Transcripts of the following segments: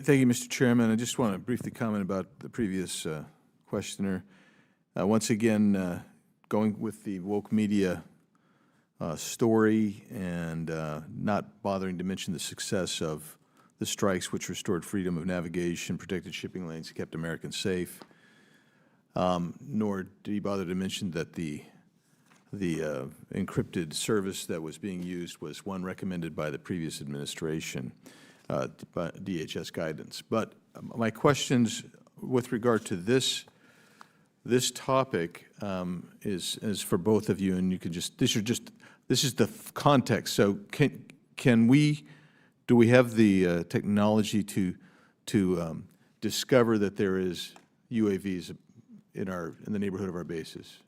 Thank you, Mr. Chairman. I just want to briefly comment about the previous questioner. Once again, going with the woke media story and not bothering to mention the success of the strikes which restored freedom of navigation, protected shipping lanes, kept Americans safe. Nor did he bother to mention that the encrypted service that was being used was one recommended by the previous administration, by DHS guidance. But my questions with regard to this topic is for both of you, and you can just this is the context. So do we have the technology to discover that there is UAVs in the neighborhood of our bases?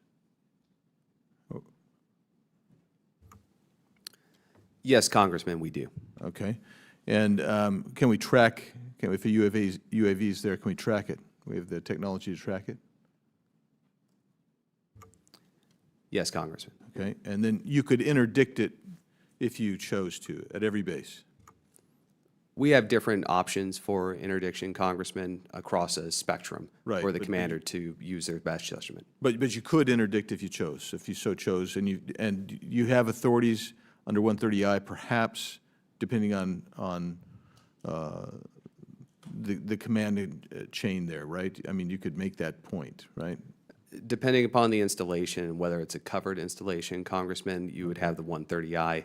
Yes, Congressman, we do. Okay, and can we track? If the UAVs there, can we track it? We have the technology to track it. Yes, Congressman. Okay, and then you could interdict it if you chose to at every base. We have different options for interdiction, Congressman, across a spectrum for the commander to use their best judgment. But you could interdict if you chose, if you so chose, and you have authorities under 130I, perhaps, depending on the command chain there, right? I mean, you could make that point, right? Depending upon the installation, whether it's a covered installation, Congressman, you would have the 130I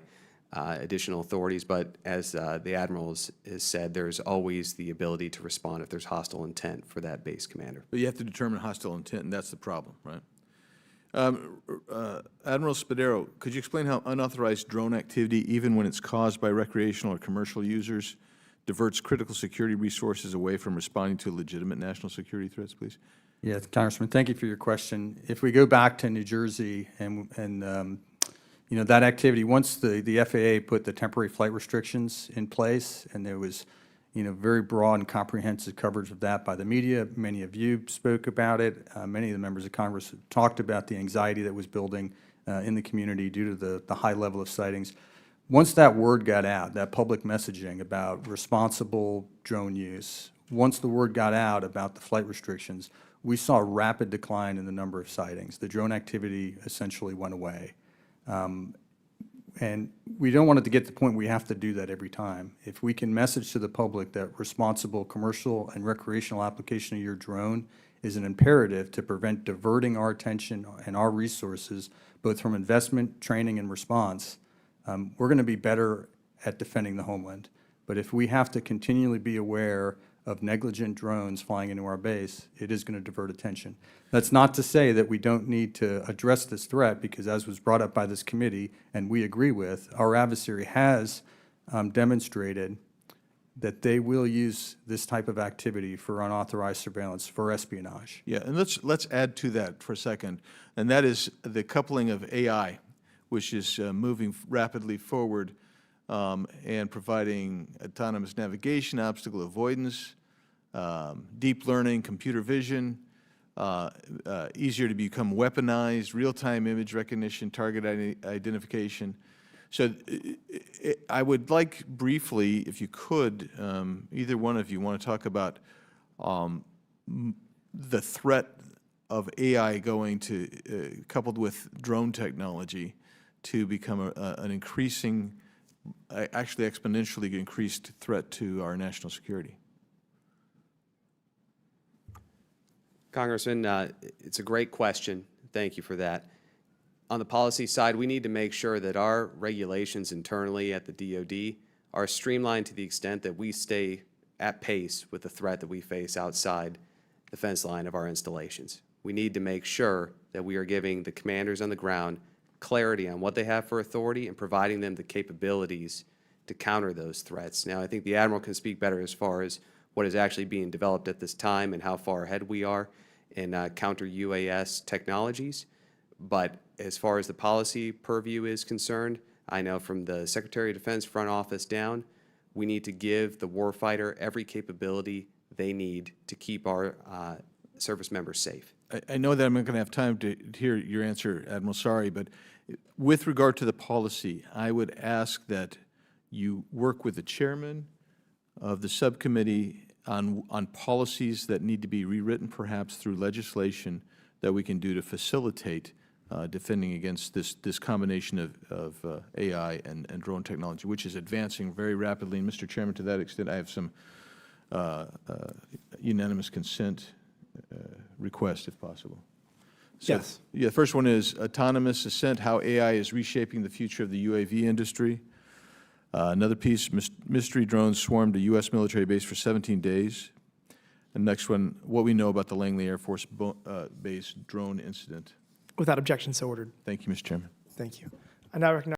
additional authorities. But as the Admiral has said, there's always the ability to respond if there's hostile intent for that base commander. But you have to determine hostile intent, and that's the problem, right? Admiral Spadero, could you explain how unauthorized drone activity, even when it's caused by recreational or commercial users, diverts critical security resources away from responding to legitimate national security threats, please? Yeah, Congressman, thank you for your question. If we go back to New Jersey and you know, that activity, once the FAA put the temporary flight restrictions in place, and there was, you know, very broad and comprehensive coverage of that by the media. Many of you spoke about it. Many of the members of Congress talked about the anxiety that was building in the community due to the high level of sightings. Once that word got out, that public messaging about responsible drone use, once the word got out about the flight restrictions, we saw a rapid decline in the number of sightings. The drone activity essentially went away. And we don't want it to get to the point where we have to do that every time. If we can message to the public that responsible commercial and recreational application of your drone is an imperative to prevent diverting our attention and our resources, both from investment, training, and response, we're going to be better at defending the homeland. But if we have to continually be aware of negligent drones flying into our base, it is going to divert attention. That's not to say that we don't need to address this threat, because as was brought up by this committee, and we agree with, our adversary has demonstrated that they will use this type of activity for unauthorized surveillance, for espionage. Yeah, and let's add to that for a second, and that is the coupling of AI, which is moving rapidly forward and providing autonomous navigation, obstacle avoidance, deep learning, computer vision, easier to become weaponized, real-time image recognition, target identification. So I would like briefly, if you could, either one of you want to talk about the threat of AI going to, coupled with drone technology, to become an increasing, actually exponentially increased threat to our national security. Congressman, it's a great question. Thank you for that. On the policy side, we need to make sure that our regulations internally at the DoD are streamlined to the extent that we stay at pace with the threat that we face outside the fence line of our installations. We need to make sure that we are giving the commanders on the ground clarity on what they have for authority and providing them the capabilities to counter those threats. Now, I think the Admiral can speak better as far as what is actually being developed at this time and how far ahead we are in counter UAS technologies. But as far as the policy purview is concerned, I know from the Secretary of Defense front office down, we need to give the warfighter every capability they need to keep our service members safe. I know that I'm not going to have time to hear your answer, Admiral, sorry, but with regard to the policy, I would ask that you work with the chairman of the subcommittee on policies that need to be rewritten perhaps through legislation that we can do to facilitate defending against this combination of AI and drone technology, which is advancing very rapidly. And Mr. Chairman, to that extent, I have some unanimous consent request, if possible. So, Yes. Yeah, the first one is autonomous ascent, how AI is reshaping the future of the UAV industry. Another piece, mystery drones swarmed a U.S. military base for 17 days. And next one, what we know about the Langley Air Force Base drone incident. Without objection, so ordered. Thank you, Mr. Chairman. Thank you. I now recognize